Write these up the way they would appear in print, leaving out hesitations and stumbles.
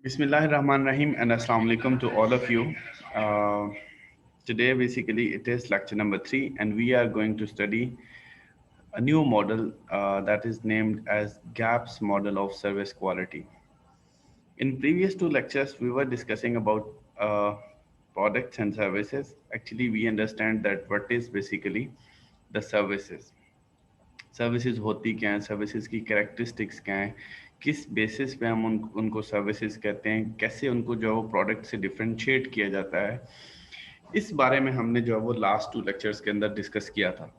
Bismillahirrahmanirrahim and Assalamu alaikum to all of you. Today basically it is lecture number 3 and we are going to study a new model that is named as GAPS model of service quality. In previous two lectures we were discussing about products and services. Actually we understand that what is basically the services. Services होती क्या हैं, services की characteristics क्या हैं, किस basis पे हम उनको सर्विसेज कहते हैं, कैसे उनको जो है वो प्रोडक्ट से डिफरेंशिएट किया जाता है, इस बारे में हमने जो है वो लास्ट टू लेक्चर्स के अंदर डिस्कस किया था।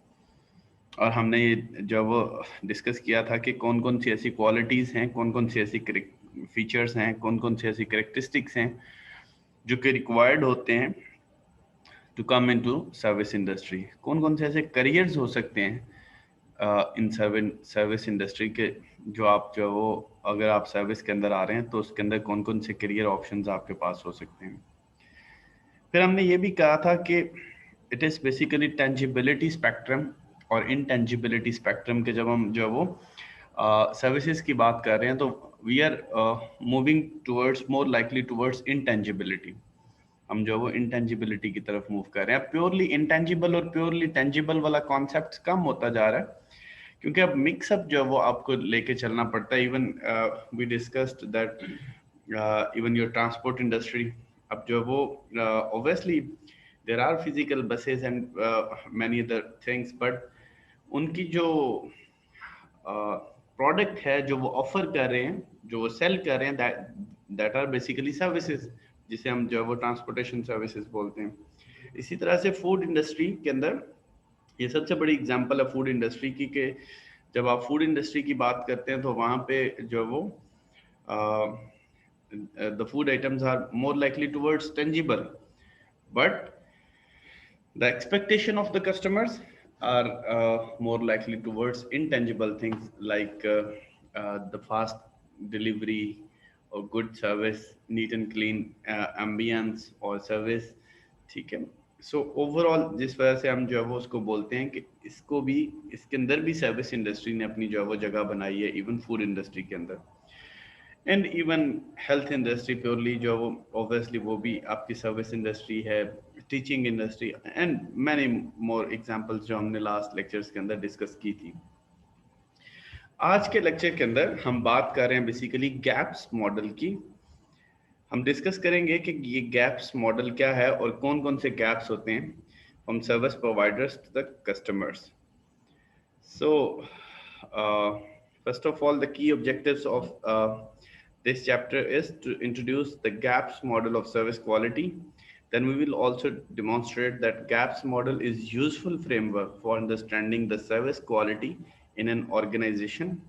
और हमने ये जो वो डिस्कस किया था कि कौन कौन सी ऐसी क्वालिटीज़ हैं, कौन कौन सी ऐसी फीचर्स हैं, कौन कौन सी ऐसी कैरेक्टरिस्टिक्स हैं जो कि रिक्वायर्ड होते हैं to come into service industry, कौन कौन से ऐसे करियर्स हो सकते हैं इन सर्विस इंडस्ट्री के, जो वो अगर आप सर्विस के अंदर आ रहे हैं तो उसके अंदर कौन कौन से करियर ऑप्शंस आपके पास हो सकते हैं। फिर हमने ये भी कहा था कि it is basically tangibility spectrum और इनटेंजिबिलिटी स्पेक्ट्रम के जब हम जो वो सर्विसेज की बात कर रहे हैं तो we are moving towards more likely towards intangibility, हम जो वो इंटेंजिबिलिटी की तरफ मूव कर रहे हैं। प्योरली इंटेंजिबल और प्योरली टेंजिबल वाला कॉन्सेप्ट कम होता जा रहा है क्योंकि अब मिक्सअप जो है वो आपको लेके चलना पड़ता है। Even we discussed that even your transport industry, अब जो वो obviously there are physical buses and many other things, but उनकी जो प्रोडक्ट है जो वो ऑफर कर रहे हैं, जो वो सेल कर रहे हैं, दैट आर बेसिकली सर्विसेज, जिसे हम जो है वो ट्रांसपोर्टेशन सर्विसेज बोलते हैं। इसी तरह से फूड इंडस्ट्री के अंदर ये सबसे बड़ी एग्जांपल है फूड इंडस्ट्री की, कि जब आप फूड इंडस्ट्री की बात करते हैं तो वहाँ पे जो वो the food items are more likely towards tangible, but the expectation of the customers are more likely towards intangible things like the fast delivery or good service, neat and clean ambience और service, ठीक है। So overall जिस वजह से हम जो है वो उसको बोलते हैं कि इसको भी, इसके अंदर भी सर्विस इंडस्ट्री ने अपनी जो है वो जगह बनाई है, इवन फूड इंडस्ट्री के अंदर and even health industry purely जो वो ऑब्वियसली वो भी आपकी सर्विस इंडस्ट्री है, teaching industry and many more examples जो हमने लास्ट लेक्चर्स के अंदर डिस्कस की थी। आज के लेक्चर के अंदर हम बात कर रहे हैं बेसिकली गैप्स मॉडल की। हम डिस्कस करेंगे कि ये गैप्स मॉडल क्या है और कौन कौन से गैप्स होते हैं from service providers to the customers. So, first of all, the key objectives of this chapter is to introduce the GAPS model of service quality. Then we will also demonstrate that GAPS model is useful framework for understanding the service quality in an organization.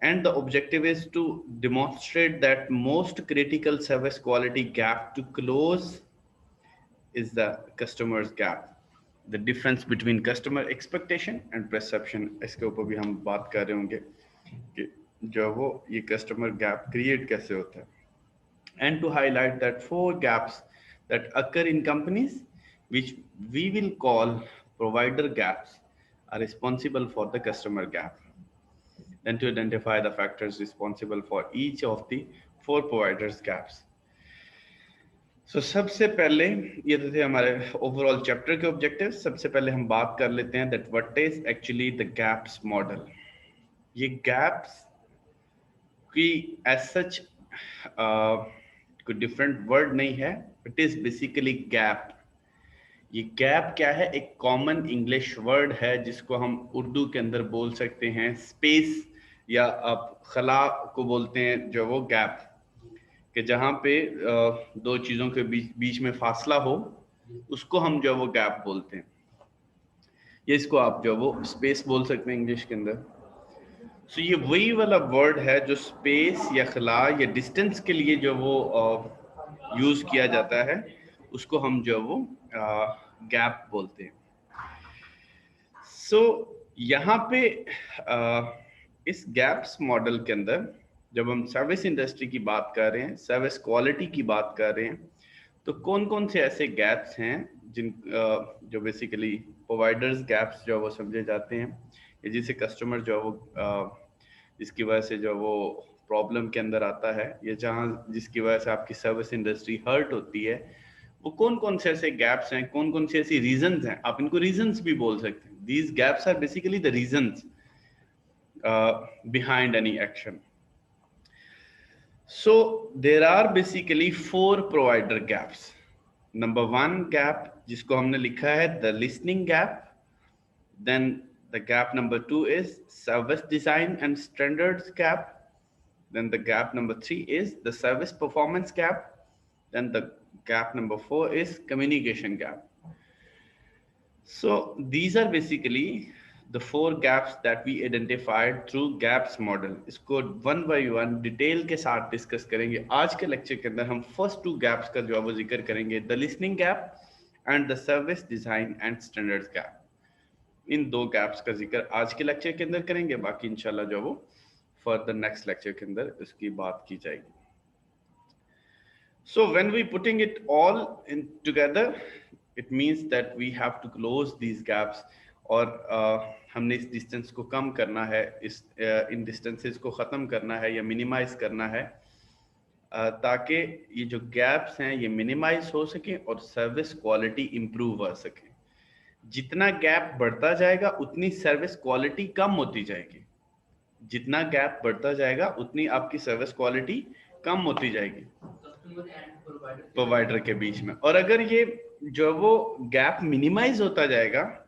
And the objective is to demonstrate that most critical service quality gap to close is the customer's gap, the difference between customer expectation and perception। इसके ऊपर भी हम बात कर रहे होंगे कि जो वो ये customer gap create कैसे होता है, and to highlight that 4 gaps that occur in companies which we will call provider gaps are responsible for the customer gap, then to identify the factors responsible for each of the 4 providers gaps। सबसे पहले ये तो थे हमारे overall chapter के objective. सबसे पहले हम बात कर लेते हैं that what is actually the gaps model. ये गैप्स की एज सच कोई डिफरेंट वर्ड नहीं है, इट इज बेसिकली गैप। ये गैप क्या है? एक कॉमन इंग्लिश वर्ड है जिसको हम उर्दू के अंदर बोल सकते हैं स्पेस, या आप खला को बोलते हैं जो वो गैप, कि जहाँ पे दो चीज़ों के बीच में फासला हो उसको हम जो वो गैप बोलते हैं। ये इसको आप जो वो स्पेस बोल सकते हैं इंग्लिश के अंदर। सो ये वही वाला वर्ड है जो स्पेस या खला या डिस्टेंस के लिए जो वो यूज़ किया जाता है, उसको हम जो वो गैप बोलते हैं। सो यहाँ पे इस गैप्स मॉडल के अंदर जब हम सर्विस इंडस्ट्री की बात कर रहे हैं, सर्विस क्वालिटी की बात कर रहे हैं, तो कौन कौन से ऐसे गैप्स हैं जिन जो बेसिकली प्रोवाइडर्स गैप्स जो वो समझे जाते हैं, या जिसे कस्टमर जो वो जिसकी वजह से जो वो प्रॉब्लम के अंदर आता है या जहां जिसकी वजह से आपकी सर्विस इंडस्ट्री हर्ट होती है, वो कौन कौन से ऐसे गैप्स हैं, कौन कौन सी ऐसी रीजंस हैं, आप इनको रीजंस भी बोल सकते हैं. These gaps are basically the reasons behind any action. So there are basically 4 provider gaps. Number 1 gap जिसको हमने लिखा है the listening gap. Then the gap number 2 is service design and standards gap. Then the gap number 3 is the service performance gap. Then the gap number 4 is communication gap. So these are basically the 4 gaps that we identified through gaps model. इसको one by one detail के साथ discuss करेंगे. आज के lecture के अंदर हम first 2 gaps का जो है वो जिक्र करेंगे, the listening gap and the service design and standards gap. In 2 gaps का जिक्र आज के लेक्चर के अंदर करेंगे, बाकी इंशाल्लाह जो वो फर्दर नेक्स्ट लेक्चर के अंदर इसकी बात की जाएगी. So when we putting it all in together, it means that we have to close these gaps. और हमने इस डिस्टेंस को कम करना है, इन डिस्टेंसेस को ख़त्म करना है या मिनिमाइज करना है, ताकि ये जो गैप्स हैं ये मिनिमाइज हो सके और सर्विस क्वालिटी इम्प्रूव हो सके. जितना गैप बढ़ता जाएगा उतनी सर्विस क्वालिटी कम होती जाएगी. जितना गैप बढ़ता जाएगा उतनी आपकी सर्विस क्वालिटी कम होती जाएगी प्रोवाइडर के बीच में. और अगर ये जो वो गैप मिनिमाइज होता जाएगा,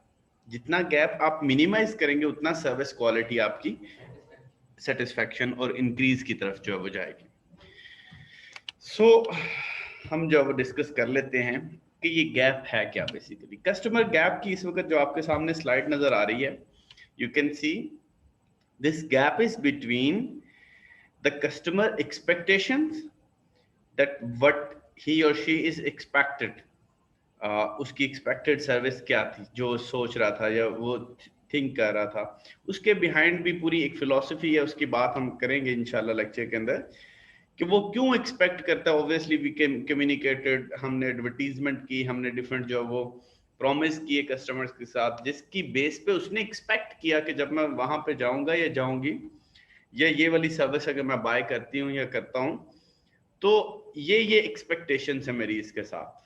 जितना गैप आप मिनिमाइज करेंगे उतना सर्विस क्वालिटी आपकी सेटिस्फैक्शन और इंक्रीज की तरफ जो है वो जाएगी. सो हम जो है डिस्कस कर लेते हैं कि ये गैप है क्या. बेसिकली कस्टमर गैप की इस वक्त जो आपके सामने स्लाइड नजर आ रही है, you can see this gap is between the customer expectations, that what he और शी इज एक्सपेक्टेड, उसकी एक्सपेक्टेड सर्विस क्या थी, जो सोच रहा था या वो थिंक कर रहा था, उसके बिहाइंड भी पूरी एक फिलॉसफी है, उसकी बात हम करेंगे इंशाल्लाह लेक्चर के अंदर कि वो क्यों एक्सपेक्ट करता है. ऑब्वियसली वी कम्युनिकेटेड, हमने एडवर्टीजमेंट की, हमने डिफरेंट जो वो प्रॉमिस किए कस्टमर्स के साथ, जिसकी बेस पे उसने एक्सपेक्ट किया कि जब मैं वहां पे जाऊंगा या जाऊंगी या ये वाली सर्विस अगर मैं बाय करती हूँ या करता हूँ तो ये एक्सपेक्टेशंस है मेरी इसके साथ.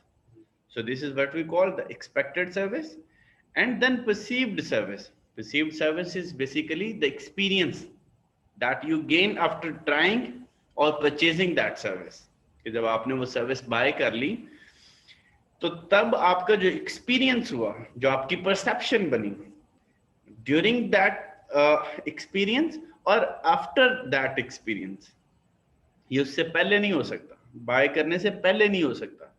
So this is what we call the expected service. And then perceived service. Perceived service is basically the experience that you gain after trying or purchasing that service. कि जब आपने वो सर्विस बाय कर ली तो तब आपका जो एक्सपीरियंस हुआ, जो आपकी परसेप्शन बनी ड्यूरिंग दैट एक्सपीरियंस और आफ्टर दैट एक्सपीरियंस, ये उससे पहले नहीं हो सकता, बाय करने से पहले नहीं हो सकता.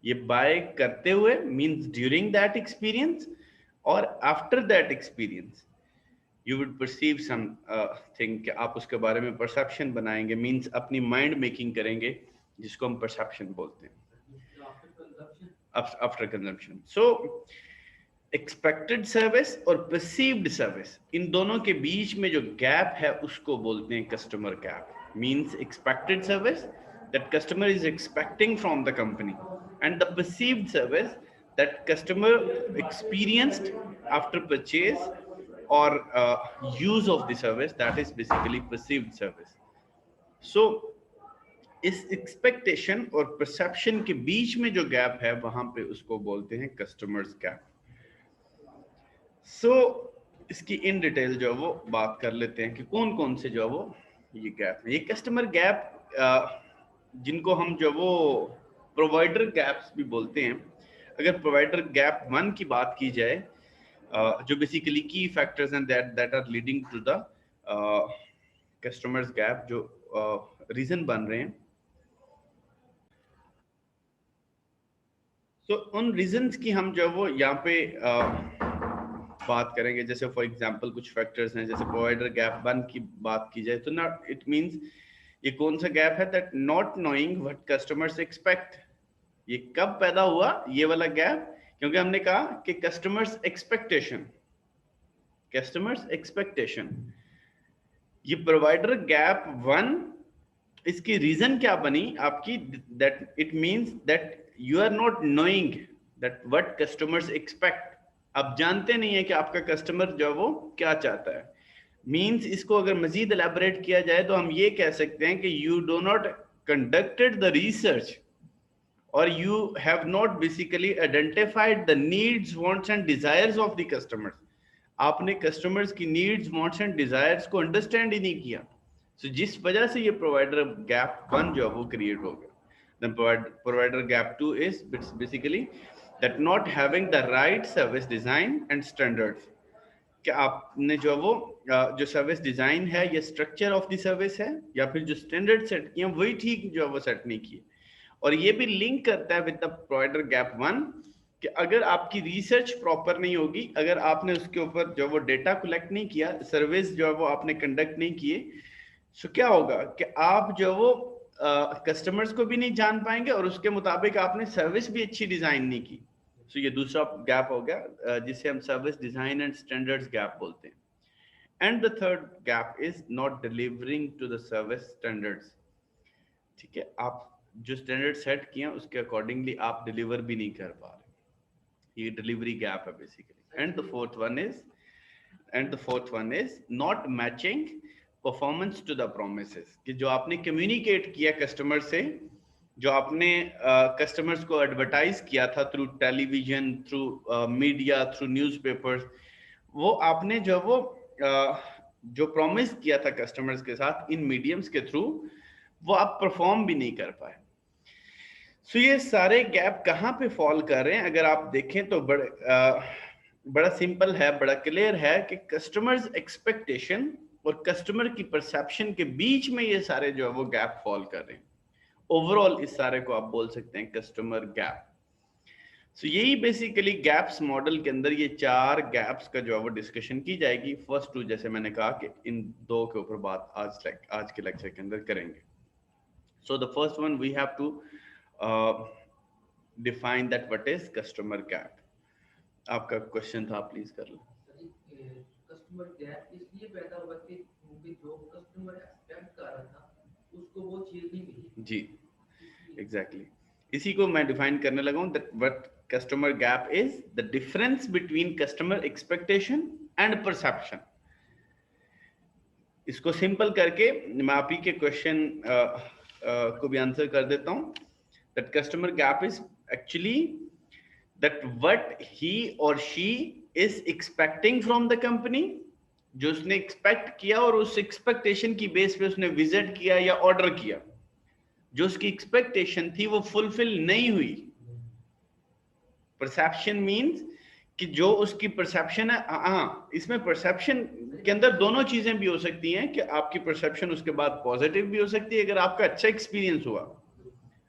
ये बाय करते हुए मीन्स ड्यूरिंग दैट एक्सपीरियंस और after that experience you would perceive something, कि आप उसके बारे में परसेप्शन बनाएंगे, मीन्स अपनी माइंड मेकिंग करेंगे, जिसको हम परसेप्शन बोलते हैं आफ्टर कंजम्पशन. सो एक्सपेक्टेड सर्विस और परसीव्ड सर्विस, इन दोनों के बीच में जो गैप है उसको बोलते हैं customer gap. Means expected service that customer is expecting from the company and the perceived service that customer experienced after purchase or use of the service, that is basically perceived service. So इस expectation और perception के बीच में जो gap है वहां पे उसको बोलते हैं customers gap. So इसकी इन डिटेल जो वो बात कर लेते हैं कि कौन कौन से जो वो ये गैप है. ये कस्टमर गैप जिनको हम जो वो प्रोवाइडर गैप्स भी बोलते हैं. अगर प्रोवाइडर गैप 1 की बात की जाए, जो बेसिकली की फैक्टर्स हैं that are leading to the customers gap, जो रीजन बन रहे हैं. तो उन रीजंस की हम जो वो यहाँ पे बात करेंगे. जैसे फॉर एग्जांपल कुछ फैक्टर्स हैं, जैसे प्रोवाइडर गैप 1 की बात की जाए तो नॉट, इट मींस ये कौन सा गैप है, that not knowing what customers expect. ये कब पैदा हुआ ये वाला गैप, क्योंकि हमने कहा कि कस्टमर्स एक्सपेक्टेशन, ये प्रोवाइडर गैप 1, इसकी रीजन क्या बनी आपकी, that it means that you are not knowing that what customers expect. आप जानते नहीं है कि आपका कस्टमर जो वो क्या चाहता है. मीन्स इसको अगर मजीद एलैबोरेट किया जाए तो हम ये कह सकते हैं कि you do not conducted the research or you have not basically identified the needs, wants and desires of the customers. आपने customers की needs, wants and desires को understand ही नहीं किया. So जिस वजह से ये provider gap 1 जो है वो create हो गया. Then provider gap 2 is basically that not having the right service design and standards. कि आपने जो वो जो सर्विस डिजाइन है या स्ट्रक्चर ऑफ द सर्विस है या फिर जो स्टैंडर्ड सेट किए वही ठीक जो है वो सेट नहीं किए. और ये भी लिंक करता है विद द प्रोवाइडर गैप 1 कि अगर आपकी रिसर्च प्रॉपर नहीं होगी, अगर आपने उसके ऊपर जो वो डेटा कलेक्ट नहीं किया, सर्विस जो है वो आपने कंडक्ट नहीं किए, तो क्या होगा कि आप जो वो कस्टमर्स को भी नहीं जान पाएंगे और उसके मुताबिक आपने सर्विस भी अच्छी डिजाइन नहीं की. सो ये दूसरा गैप हो गया जिसे हम service design and standards gap बोलते हैं. And the third gap is not delivering to the service standards. ठीक है, आप जो स्टैंडर्ड सेट किए हैं उसके अकॉर्डिंगली आप डिलीवर भी नहीं कर पा रहे. ये डिलीवरी गैप है basically. And the fourth one is not matching performance to the promises. कि जो आपने कम्युनिकेट किया कस्टमर से, जो आपने कस्टमर्स को एडवर्टाइज किया था through television, through media, through newspapers, वो आपने जो वो जो प्रॉमिस किया था कस्टमर्स के साथ इन मीडियम्स के थ्रू, वो आप परफॉर्म भी नहीं कर पाए. सो ये सारे गैप कहाँ पे फॉल कर रहे हैं अगर आप देखें तो बड़ा सिंपल है, बड़ा क्लियर है कि कस्टमर्स एक्सपेक्टेशन और कस्टमर की परसेप्शन के बीच में ये सारे जो है वो गैप फॉल कर रहे हैं. ओवरऑल इस सारे को आप बोल सकते हैं कस्टमर गैप. सो यही बेसिकली गैप्स मॉडल के अंदर ये 4 गैप्स का जो है वो डिस्कशन की जाएगी. फर्स्ट 2 जैसे मैंने कहा कि इन 2 के ऊपर बात आज के लेक्चर के अंदर करेंगे. So the first one we have to define that what is customer gap. आपका क्वेश्चन था, प्लीज कर लो. कस्टमर गैप इसलिए पैदा हुआ कि क्योंकि जो कस्टमर एक्सपेक्ट कर रहा था उसको वो चीज नहीं मिली. जी एग्जैक्टली इसी को मैं डिफाइन करने लगा हूँ. that what customer gap is the difference between customer expectation and perception. इसको सिंपल करके मैं आप ही के क्वेश्चन को भी आंसर कर देता हूं. that customer gap is actually that what he or she is expecting from the company. जो उसने एक्सपेक्ट किया और उस एक्सपेक्टेशन की बेस पे उसने विजिट किया या ऑर्डर किया, जो उसकी एक्सपेक्टेशन थी वो फुलफिल नहीं हुई. परसेप्शन मींस कि जो उसकी परसेप्शन है, हाँ इसमें परसेप्शन के अंदर दोनों चीजें भी हो सकती हैं कि आपकी परसेप्शन उसके बाद पॉजिटिव भी हो सकती है अगर आपका अच्छा एक्सपीरियंस हुआ.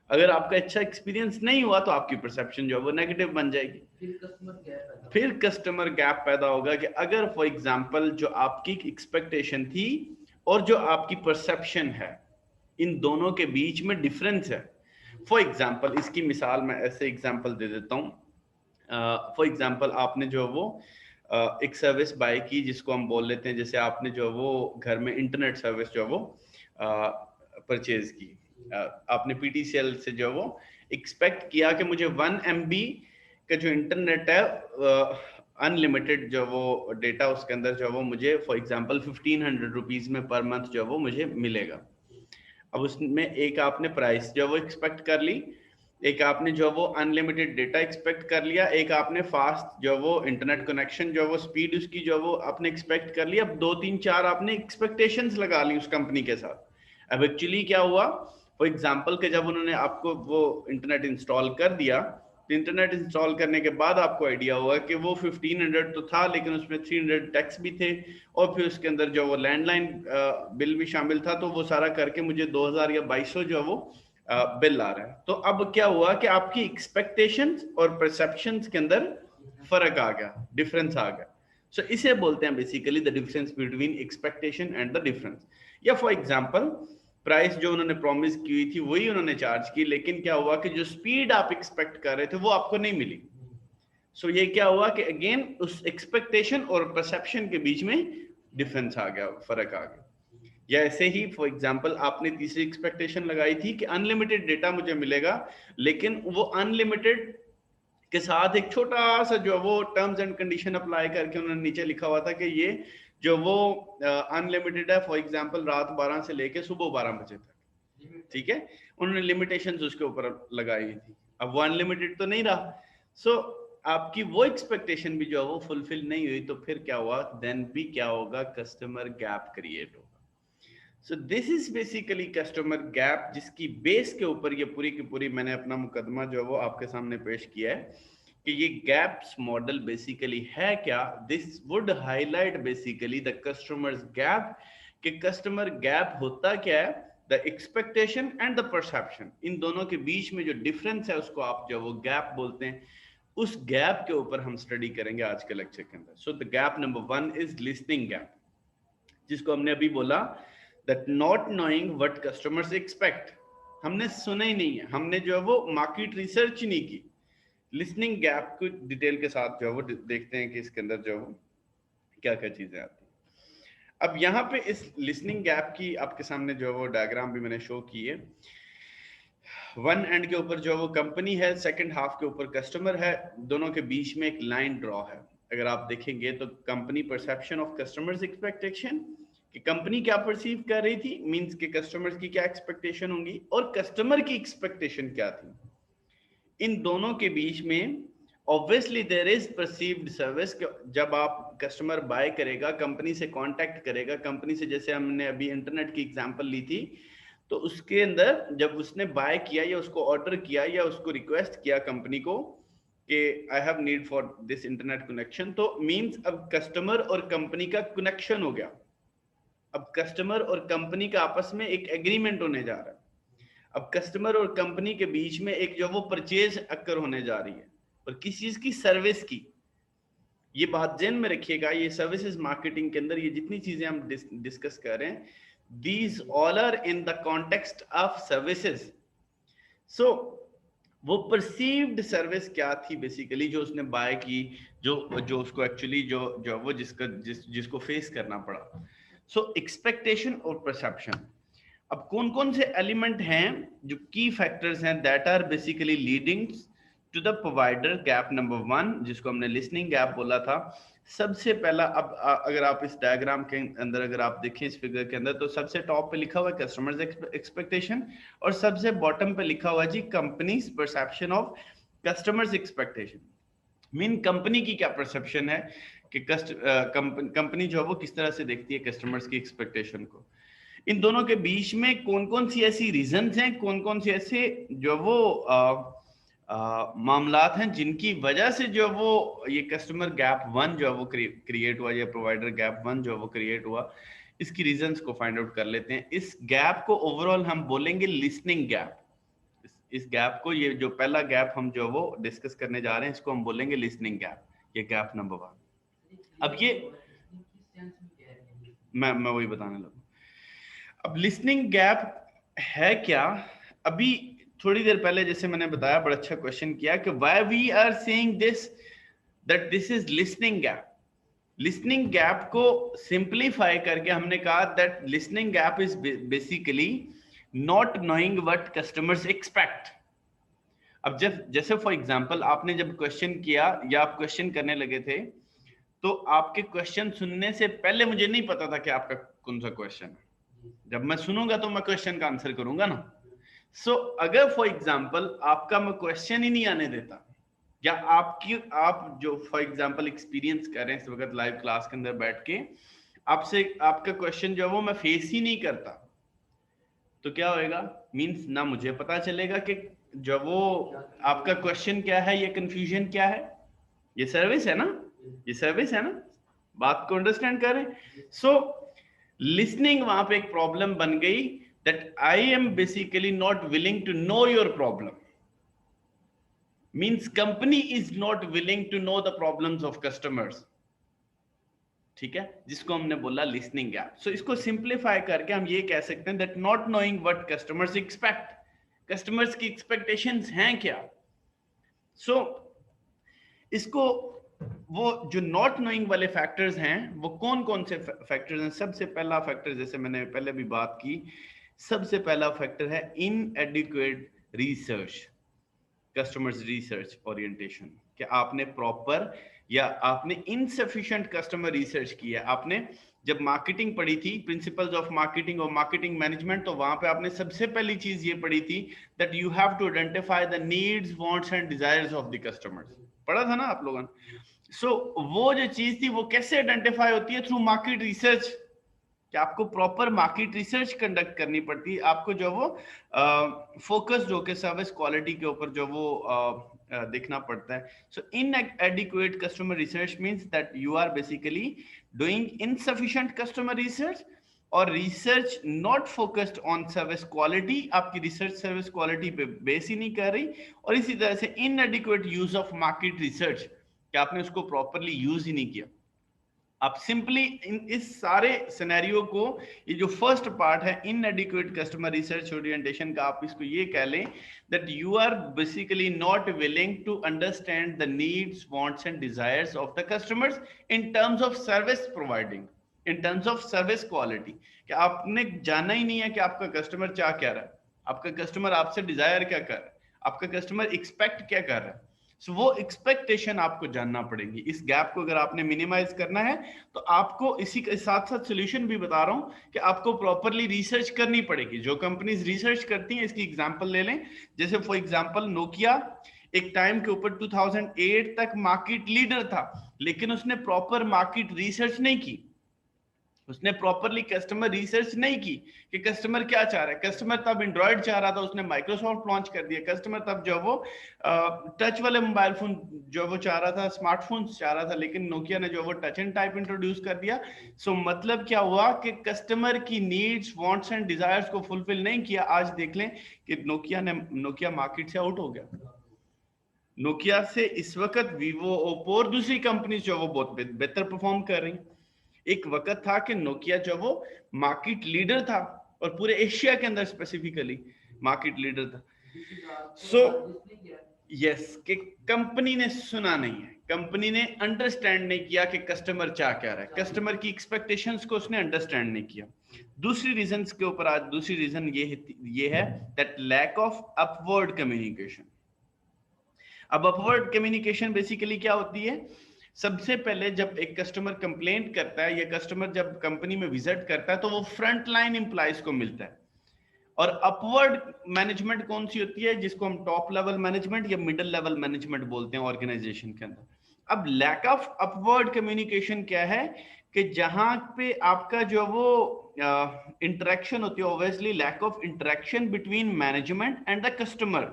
अगर आपका अच्छा एक्सपीरियंस नहीं हुआ तो आपकी परसेप्शन जो है वो नेगेटिव बन जाएगी. फिर कस्टमर गैप पैदा होगा कि अगर फॉर एग्जांपल जो आपकी एक्सपेक्टेशन थी और जो आपकी परसेप्शन है, इन दोनों के बीच में डिफरेंस है. फॉर एग्जांपल इसकी मिसाल मैं ऐसे एग्जांपल दे देता हूँ. फॉर एग्जांपल आपने जो वो एक सर्विस बाय की जिसको हम बोल लेते हैं, जैसे आपने जो वो घर में इंटरनेट सर्विस जो वो परचेज की. आपने पीटीसीएल से जो वो एक्सपेक्ट किया कि मुझे 1 MB का जो इंटरनेट है अनलिमिटेड जो वो डेटा उसके अंदर जो वो मुझे फॉर एग्जांपल 1500 रुपीज में पर मंथ जो वो मुझे मिलेगा. अब उसमें एक आपने प्राइस जो वो एक्सपेक्ट कर ली, एक आपने जो वो अनलिमिटेड डेटा एक्सपेक्ट कर लिया, एक आपने फास्ट जो वो इंटरनेट कनेक्शन जो वो स्पीड उसकी जो वो आपने एक्सपेक्ट कर लिया. अब 2 3 4 आपने एक्सपेक्टेशंस लगा ली उस कंपनी के साथ. अब एक्चुअली क्या हुआ, फॉर एग्जांपल के जब उन्होंने आपको वो इंटरनेट इंस्टॉल कर दिया, तो इंटरनेट इंस्टॉल करने के बाद आपको आइडिया हुआ कि वो 1500 तो था लेकिन उसमें 300 टैक्स भी थे और फिर उसके अंदर जो वो लैंडलाइन बिल भी शामिल था, तो वो सारा करके मुझे 2000 या 2200 जो वो बिल आ रहा है. तो अब क्या हुआ कि आपकी एक्सपेक्टेशंस और परसेप्शंस के अंदर फर्क आ गया, डिफरेंस आ गया. सो इसे बोलते हैं basically the difference between expectation and the difference. या फॉर एग्जांपल प्राइस जो उन्होंने प्रॉमिस की हुई थी वही उन्होंने चार्ज की, लेकिन क्या हुआ कि जो स्पीड आप एक्सपेक्ट कर रहे थे वो आपको नहीं मिली. सो ये क्या हुआ कि अगेन उस एक्सपेक्टेशन और परसेप्शन के बीच में डिफरेंस आ गया, फर्क आ गया. या ऐसे ही फॉर एग्जांपल आपने तीसरी एक्सपेक्टेशन लगाई थी कि अनलिमिटेड डेटा मुझे मिलेगा, लेकिन वो अनलिमिटेड के साथ एक छोटा सा जो वो टर्म्स एंड कंडीशन अप्लाई करके उन्होंने नीचे लिखा हुआ था कि ये जो वो अनलिमिटेड है, फॉर एग्जांपल रात 12 से लेके सुबह 12 बजे तक, ठीक है, उन्होंने लिमिटेशंस उसके ऊपर लगाई थी। अब वो अनलिमिटेड तो नहीं रहा, सो आपकी वो एक्सपेक्टेशन भी जो है वो फुलफिल नहीं हुई, तो फिर क्या हुआ, देन भी क्या होगा, कस्टमर गैप क्रिएट होगा। So this is basically customer gap, जिसकी बेस के ऊपर ये पूरी की पूरी मैंने अपना मुकदमा जो है वो आपके सामने पेश किया है कि ये गैप्स मॉडल बेसिकली है क्या। This would highlight basically the customers gap, कि कस्टमर गैप होता क्या है, the expectation and the perception, इन दोनों के बीच में जो डिफरेंस है उसको आप जो वो गैप बोलते हैं। उस गैप के ऊपर हम स्टडी करेंगे आज के लेक्चर के अंदर। So the gap number 1 is listening gap, जिसको हमने अभी बोला that not knowing what customers expect, हमने सुना ही नहीं है, हमने जो है वो मार्केट रिसर्च नहीं की। लिसनिंग गैप को डिटेल के साथ जो है वो देखते हैं कि इसके अंदर जो क्या क्या चीजें आती हैं। अब यहाँ पे इस लिसनिंग गैप की आपके सामने जो है वो डायग्राम भी मैंने शो की है। वन एंड के ऊपर जो वो कंपनी है, सेकंड हाफ के ऊपर कस्टमर है, दोनों के बीच में एक लाइन ड्रॉ है। अगर आप देखेंगे तो company perception of customers expectation, कि कंपनी क्या परसीव कर रही थी, मींस कि कस्टमर्स की क्या एक्सपेक्टेशन होंगी, और कस्टमर की एक्सपेक्टेशन क्या थी। इन दोनों के बीच में obviously there is perceived service. जब आप कस्टमर बाय करेगा, कंपनी से कांटेक्ट करेगा, कंपनी से, जैसे हमने अभी इंटरनेट की एग्जांपल ली थी, तो उसके अंदर जब उसने बाय किया या उसको ऑर्डर किया या उसको रिक्वेस्ट किया कंपनी को कि I have need for this internet connection, तो मींस अब कस्टमर और कंपनी का कनेक्शन हो गया। अब कस्टमर और कंपनी का आपस में एक एग्रीमेंट होने जा रहा है। अब कस्टमर और कंपनी के बीच में एक जो वो परचेज अक्कर होने जा रही है, और किस चीज की, सर्विस की। ये बात ध्यान में रखिएगा, ये सर्विसेज मार्केटिंग के अंदर ये जितनी चीजें हम डिस्कस कर रहे हैं, these all are in the context of services. So वो परसीव्ड सर्विस क्या थी बेसिकली, जो उसने बाय की, जो जो उसको एक्चुअली जो जो वो जिसको फेस करना पड़ा। सो एक्सपेक्टेशन और परसेप्शन। अब कौन कौन से एलिमेंट हैं जो की फैक्टर्स हैं that are basically leading to the provider gap number 1, जिसको हमने लिसनिंग गैप बोला था। सबसे पहला, अब अगर आप इस डायग्राम के अंदर अगर आप देखें इस फिगर के अंदर, तो सबसे टॉप पे लिखा हुआ है कस्टमर्स एक्सपेक्टेशन, और सबसे बॉटम पे लिखा हुआ है जी companies perception of customers expectation. Mean company की क्या परसेप्शन है कि कंपनी जो है वो किस तरह से देखती है कस्टमर्स की एक्सपेक्टेशन को। इन दोनों के बीच में कौन कौन सी ऐसी रीजंस हैं, कौन कौन से ऐसे जो वो मामलात हैं जिनकी वजह से जो वो ये कस्टमर गैप 1 जो है वो क्रिएट हुआ, या प्रोवाइडर गैप 1 जो है वो क्रिएट हुआ। इसकी रीजंस को फाइंड आउट कर लेते हैं। इस गैप को ओवरऑल हम बोलेंगे लिसनिंग गैप। इस गैप को, ये जो पहला गैप हम जो वो डिस्कस करने जा रहे हैं, इसको हम बोलेंगे लिसनिंग गैप, ये गैप नंबर 1। अब ये मैं वही बताने लगा। अब लिसनिंग गैप है क्या, अभी थोड़ी देर पहले जैसे मैंने बताया, बड़ा अच्छा क्वेश्चन किया कि why we are saying this, that this is listening gap. Listening gap को सिंपलीफाई करके हमने कहा that listening gap is basically not knowing what customers expect. अब जब, जैसे फॉर एग्जांपल आपने जब क्वेश्चन किया या आप क्वेश्चन करने लगे थे, तो आपके क्वेश्चन सुनने से पहले मुझे नहीं पता था कि आपका कौन सा क्वेश्चन है। जब मैं सुनूंगा तो मैं क्वेश्चन का आंसर करूंगा ना। सो अगर फॉर एग्जांपल आपका मैं क्वेश्चन ही नहीं आने देता, या आप जो फॉर एग्जांपल एक्सपीरियंस कर रहे हैं इस वक्त लाइव क्लास के अंदर बैठ के, आपसे आपका क्वेश्चन जो है वो मैं फेस ही नहीं करता, तो क्या होएगा, मींस ना मुझे पता चलेगा कि जो वो आपका क्वेश्चन क्या है, ये कंफ्यूजन क्या है। ये सर्विस है ना, ये सर्विस है ना, बात को अंडरस्टैंड करें। सो लिसनिंग वहां पे एक प्रॉब्लम बन गई, that I am basically not willing to know your problem. Means company is not willing to know the problems of customers. ठीक है, जिसको हमने बोला लिसनिंग गैप। सो इसको सिंप्लीफाई करके हम ये कह सकते हैं that not knowing what customers expect, customers की एक्सपेक्टेशंस हैं क्या। सो इसको, वो जो नॉट नोइंग वाले फैक्टर्स हैं वो कौन कौन से फैक्टर्स हैं। सबसे पहला फैक्टर, जैसे मैंने पहले भी बात की, सबसे पहला फैक्टर है इनएडिक्वेट रिसर्च, कस्टमर्स रिसर्च ओरिएंटेशन, कि आपने प्रॉपर या आपने इनसफिशिएंट कस्टमर रिसर्च की है, आपने जब मार्केटिंग पढ़ी थी, प्रिंसिपल्स ऑफ मार्केटिंग और मार्केटिंग मैनेजमेंट, तो वहां पे आपने सबसे पहली चीज ये पढ़ी थी that you have to identify the needs, wants and desires of the customers. पढ़ा था ना आप लोगों ने? सो वो जो चीज थी वो कैसे आइडेंटिफाई होती है? थ्रू मार्केट रिसर्च, कि आपको प्रॉपर मार्केट रिसर्च कंडक्ट करनी पड़ती है, आपको जो वो फोकस्ड होकर सर्विस क्वालिटी के ऊपर जो वो देखना पड़ता है। सो inadequate customer research means that you are basically doing insufficient customer research, और research not focused on service quality, आपकी रिसर्च सर्विस क्वालिटी पे बेस ही नहीं कर रही, और इसी तरह से इनएडिक्वेट यूज ऑफ मार्केट रिसर्च, कि आपने उसको प्रॉपरली यूज ही नहीं किया। आप सिंपली इस सारे सिनेरियो को, ये जो फर्स्ट पार्ट है इनएडिक्वेट कस्टमर रिसर्च ओरिएंटेशन का, आप इसको ये कह लें that you are basically not willing to understand the needs, wants and desires of the customers in terms of service providing, in terms of service quality. कि आपने जाना ही नहीं है कि आपका कस्टमर क्या कह रहा है, आपका कस्टमर आपसे डिजायर क्या कर रहा है, आपका कस्टमर एक्सपेक्ट क्या कर रहा है। So, वो एक्सपेक्टेशन आपको जानना पड़ेगी। इस गैप को अगर आपने मिनिमाइज करना है तो आपको इसी के साथ साथ सोल्यूशन भी बता रहा हूं कि आपको प्रॉपरली रिसर्च करनी पड़ेगी। जो कंपनीज रिसर्च करती हैं, इसकी एग्जांपल ले लें, जैसे फॉर एग्जांपल नोकिया एक टाइम के ऊपर 2008 तक मार्केट लीडर था, लेकिन उसने प्रॉपर मार्केट रिसर्च नहीं की, उसने प्रॉपरली कस्टमर रिसर्च नहीं की कि कस्टमर क्या चाह रहा है। कस्टमर तब एंड्रॉइड चाह रहा था, उसने माइक्रोसॉफ्ट लॉन्च कर दिया। कस्टमर तब जो वो टच वाले मोबाइल फोन जो वो चाह रहा था, स्मार्टफोन चाह रहा था, लेकिन नोकिया ने जो वो टच एंड टाइप इंट्रोड्यूस कर दिया। सो मतलब क्या हुआ कि कस्टमर की नीड्स, वांट्स एंड डिजायर्स को फुलफिल नहीं किया। आज देख लें कि नोकिया मार्केट से आउट हो गया। नोकिया से इस वक्त वीवो, ओप्पो और दूसरी कंपनी जो वो बहुत बेहतर परफॉर्म कर रही। एक वक्त था कि नोकिया जो वो मार्केट लीडर था, और पूरे एशिया के अंदर स्पेसिफिकली मार्केट लीडर था। सो यस, कि कंपनी ने सुना नहीं है, कंपनी ने अंडरस्टैंड नहीं किया कि कस्टमर क्या कह रहा है, कस्टमर की एक्सपेक्टेशंस को उसने अंडरस्टैंड नहीं किया। दूसरी रीजंस के ऊपर आज दूसरी रीजन ये है that lack of upward communication. अब अपवर्ड कम्युनिकेशन बेसिकली क्या होती है? सबसे पहले जब एक कस्टमर कंप्लेंट करता है या कस्टमर जब कंपनी में विजिट करता है तो वो फ्रंट लाइन एम्प्लॉइज को मिलता है। और अपवर्ड मैनेजमेंट कौन सी होती है? जिसको हम टॉप लेवल मैनेजमेंट या मिडिल लेवल मैनेजमेंट बोलते हैं ऑर्गेनाइजेशन के अंदर। अब लैक ऑफ अपवर्ड कम्युनिकेशन क्या है कि जहां पे आपका जो वो इंटरेक्शन होती है, obviously lack of interaction between management and the customer,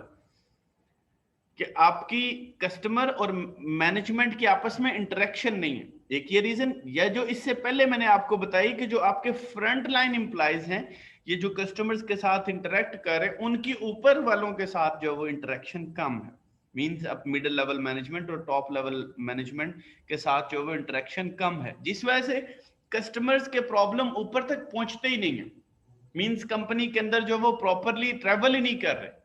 कि आपकी कस्टमर और मैनेजमेंट की आपस में इंटरेक्शन नहीं है। एक ये रीजन, या जो इससे पहले मैंने आपको बताई कि जो आपके फ्रंट लाइन एम्प्लॉइज हैं, ये जो कस्टमर्स के साथ इंटरेक्ट कर रहे हैं, उनकी ऊपर वालों के साथ जो वो इंटरेक्शन कम है। मींस अब मिडिल लेवल मैनेजमेंट और टॉप लेवल मैनेजमेंट के साथ जो वो इंटरेक्शन कम है, जिस वजह से कस्टमर्स के प्रॉब्लम ऊपर तक पहुंचते ही नहीं है। मींस कंपनी के अंदर जो वो प्रॉपरली ट्रेवल ही नहीं कर रहे,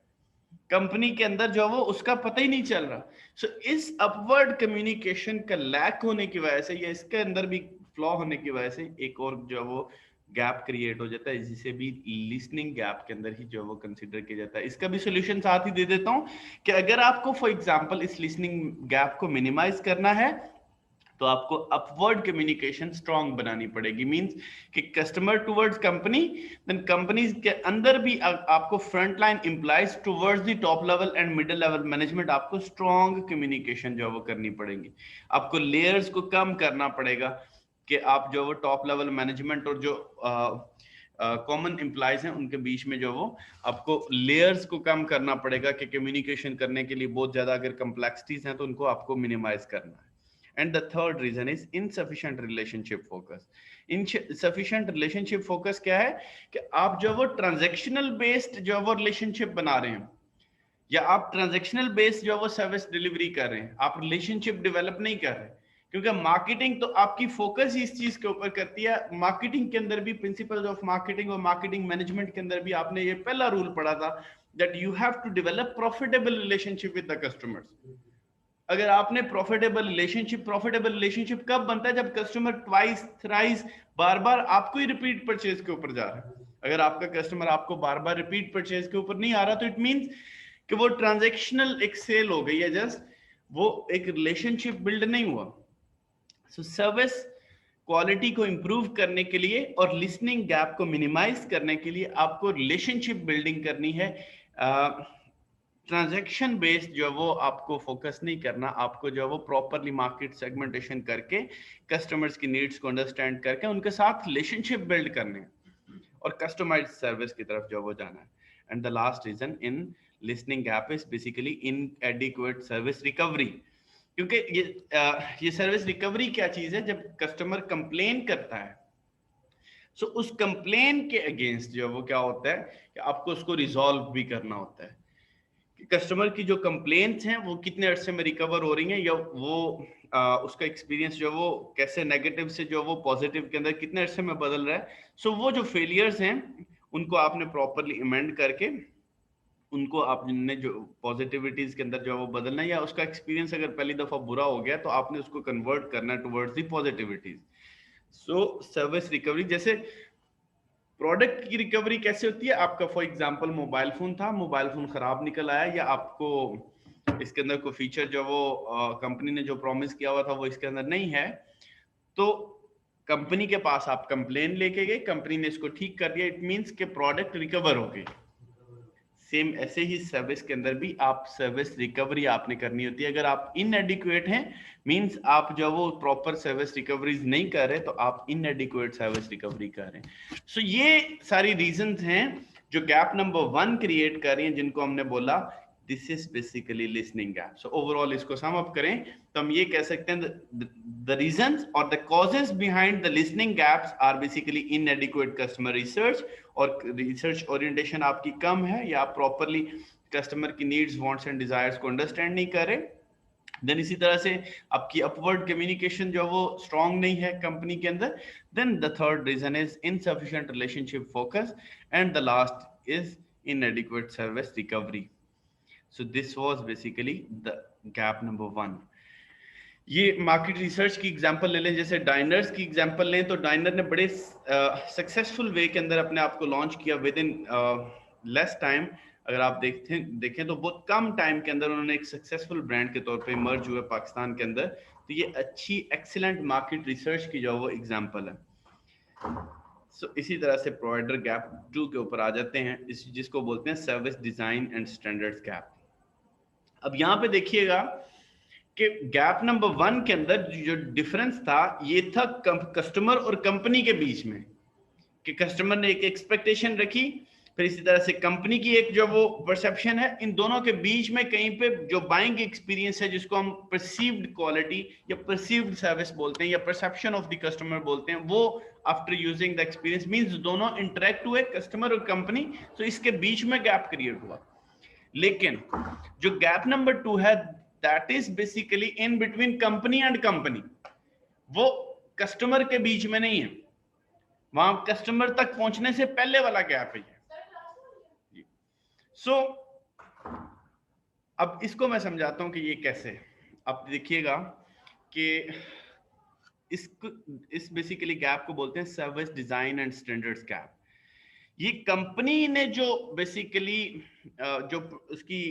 कंपनी के अंदर जो वो उसका पता ही नहीं चल रहा। सो इस अपवर्ड कम्युनिकेशन का लैक होने की वजह से या इसके अंदर भी फ्लॉ होने की वजह से एक और जो वो गैप क्रिएट हो जाता है, जिसे भी लिसनिंग गैप के अंदर ही जो वो कंसीडर किया जाता है। इसका भी सोल्यूशन साथ ही दे देता हूं कि अगर आपको फॉर एग्जांपल इस लिसनिंग गैप को मिनिमाइज करना है तो आपको अपवर्ड कम्युनिकेशन स्ट्रांग बनानी पड़ेगी। मींस कि customer towards company, then companies के अंदर भी आपको front line employees towards the top level and middle level management, आपको स्ट्रांग कम्युनिकेशन जो वो करनी पड़ेगी। आपको लेयर्स को कम करना पड़ेगा कि आप जो वो टॉप लेवल मैनेजमेंट और जो कॉमन एम्प्लॉइज हैं उनके बीच में जो वो आपको लेयर्स को कम करना पड़ेगा कि कम्युनिकेशन करने के लिए बहुत ज्यादा अगर कम्प्लेक्सिटीज हैं तो उनको आपको मिनिमाइज करना है। And the third reason is insufficient relationship focus. Insufficient relationship focus क्या है कि आप जो वो ट्रांजैक्शनल बेस्ड जो वो रिलेशनशिप बना रहे हैं, या आप ट्रांजैक्शनल बेस्ड जो वो सर्विस डिलीवरी कर रहे हैं, आप रिलेशनशिप डेवलप नहीं कर रहे। क्योंकि मार्केटिंग तो आपकी फोकस ही इस चीज के ऊपर करती है। मार्केटिंग के अंदर भी प्रिंसिपल्स ऑफ मार्केटिंग और मार्केटिंग मैनेजमेंट के अंदर भी आपने ये पहला रूल पढ़ा था that you have to develop profitable relationship with the customers. अगर आपने प्रॉफिटेबल रिलेशनशिप कब बनता है? जब कस्टमर ट्वाइस थ्राइस बार बार आपको ही रिपीट परचेज के ऊपर जा रहा है। अगर आपका कस्टमर आपको बार बार रिपीट परचेज के ऊपर नहीं आ रहा तो इट मींस कि वो ट्रांजैक्शनल एक सेल हो गई है, जस्ट वो एक रिलेशनशिप बिल्ड नहीं हुआ। सो सर्विस क्वालिटी को इम्प्रूव करने के लिए और लिसनिंग गैप को मिनिमाइज करने के लिए आपको रिलेशनशिप बिल्डिंग करनी है। ट्रांजैक्शन बेस्ड जो वो आपको फोकस नहीं करना, आपको जो वो प्रॉपरली मार्केट सेगमेंटेशन करके कस्टमर्स की नीड्स को अंडरस्टैंड करके उनके साथ रिलेशनशिप बिल्ड करने हैं और कस्टमाइज्ड सर्विस की तरफ जो वो जाना है। And the last reason in listening gap is basically inadequate service recovery. क्योंकि ये सर्विस रिकवरी क्या चीज है, जब कस्टमर कंप्लेन करता है सो उस कंप्लेन के अगेंस्ट जो वो क्या होता है कि आपको उसको रिजॉल्व भी करना होता है कि कस्टमर की जो कंप्लेंट्स हैं वो कितने अरसे में रिकवर हो रही हैं, या वो उसका एक्सपीरियंस जो वो कैसे नेगेटिव से जो वो पॉजिटिव के अंदर कितने अरसे में बदल रहा है। सो वो जो फेलियर्स हैं उनको आपने प्रॉपरली इमेंड करके उनको आपने जो पॉजिटिविटीज के अंदर जो वो बदलना है, या उसका एक्सपीरियंस अगर पहली दफा बुरा हो गया तो आपने उसको कन्वर्ट करना towards the positivities. So service recovery जैसे प्रोडक्ट की रिकवरी कैसे होती है, आपका फॉर एग्जांपल मोबाइल फोन था, मोबाइल फोन खराब निकल आया, या आपको इसके अंदर कोई फीचर जो वो कंपनी ने जो प्रॉमिस किया हुआ था वो इसके अंदर नहीं है, तो कंपनी के पास आप कंप्लेन लेके गए, कंपनी ने इसको ठीक कर दिया, इट मींस के प्रोडक्ट रिकवर हो गई। सेम ऐसे ही सर्विस के अंदर भी आप सर्विस रिकवरी आपने करनी होती है। अगर आप इनएडिक्वेट हैं मींस आप जो वो प्रॉपर सर्विस रिकवरीज नहीं कर रहे, तो आप इनएडिक्वेट सर्विस रिकवरी कर रहे हैं। सो ये सारी रीजंस हैं जो गैप नंबर 1 क्रिएट कर रही हैं, जिनको हमने बोला this is basically listening gap. So overall इसको सम अप करें तो हम ये कह सकते हैं द रीजंस और the causes behind the listening gaps are basically inadequate customer research, और रिसर्च ओरिएंटेशन आपकी कम है, या आप प्रॉपरली कस्टमर की नीड्स वांट्स एंड डिजायर्स को अंडरस्टैंड नहीं कर रहे। देन इसी तरह से आपकी अपवर्ड कम्युनिकेशन जो वो स्ट्रांग नहीं है कंपनी के अंदर। Then the third reason is insufficient relationship focus, and the last is inadequate service recovery. So this was basically the gap number 1। ये मार्केट रिसर्च की एग्जांपल ले लें, जैसे डाइनर्स की एग्जांपल लें, तो डाइनर ने बड़े सक्सेसफुल वे के अंदर अपने आप को लॉन्च किया विद इन लेस टाइम। अगर आप देखें तो बहुत कम टाइम के अंदर उन्होंने एक सक्सेसफुल ब्रांड के तौर पे इमर्ज हुए पाकिस्तान के अंदर। तो ये अच्छी एक्सीलेंट मार्केट रिसर्च की जो वो एग्जांपल है। सो इसी तरह से प्रोवाइडर गैप 2 के ऊपर आ जाते हैं, जिसको बोलते हैं service design and standards gap. अब यहाँ पे देखिएगा कि गैप नंबर 1 के अंदर जो डिफरेंस था ये था कस्टमर और कंपनी के बीच में, कि कस्टमर ने एक एक्सपेक्टेशन रखी, फिर इसी तरह से कंपनी की एक जो वो परसेप्शन है, इन दोनों के बीच में कहीं पे जो बाइंग एक्सपीरियंस है, जिसको हम परसीव्ड क्वालिटी या परसीव्ड सर्विस बोलते हैं या परसेप्शन ऑफ द कस्टमर बोलते हैं, वो after using the experience means दोनों इंटरेक्ट हुए कस्टमर और कंपनी, तो इसके बीच में गैप क्रिएट हुआ। लेकिन जो गैप नंबर 2 है that is basically in between company and company, वो कस्टमर के बीच में नहीं है, वहां कस्टमर तक पहुंचने से पहले वाला गैप है। सो अब इसको मैं समझाता हूं कि ये कैसे। अब देखिएगा कि इस बेसिकली गैप को बोलते हैं service design and standards gap. ये कंपनी ने जो बेसिकली जो उसकी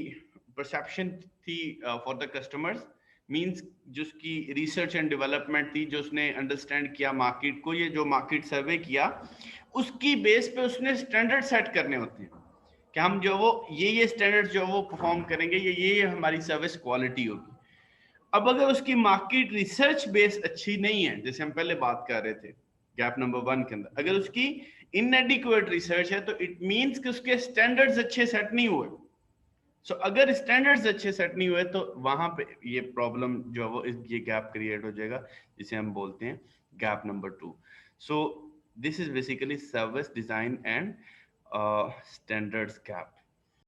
परसेप्शन थी फॉर द कस्टमर्स, मींस जो उसकी रिसर्च एंड डेवलपमेंट थी, जो उसने अंडरस्टैंड किया मार्केट को, ये जो मार्केट सर्वे किया, उसकी बेस पे उसने स्टैंडर्ड सेट करने होते हैं कि हम जो वो ये स्टैंडर्ड जो वो परफॉर्म करेंगे, ये हमारी सर्विस क्वालिटी होगी। अब अगर उसकी मार्केट रिसर्च बेस अच्छी नहीं है, जैसे हम पहले बात कर रहे थे गैप नंबर 1 के अंदर, अगर उसकी इनएडिक्वेट रिसर्च है तो इट मींस कि उसके स्टैंडर्ड्स अच्छे सेट नहीं हुए। सो अगर स्टैंडर्ड्स अच्छे सेट नहीं हुए तो वहां पे ये प्रॉब्लम जो वो ये गैप क्रिएट हो जाएगा, जिसे हम बोलते हैं gap number 2। So this is basically service design and standards gap.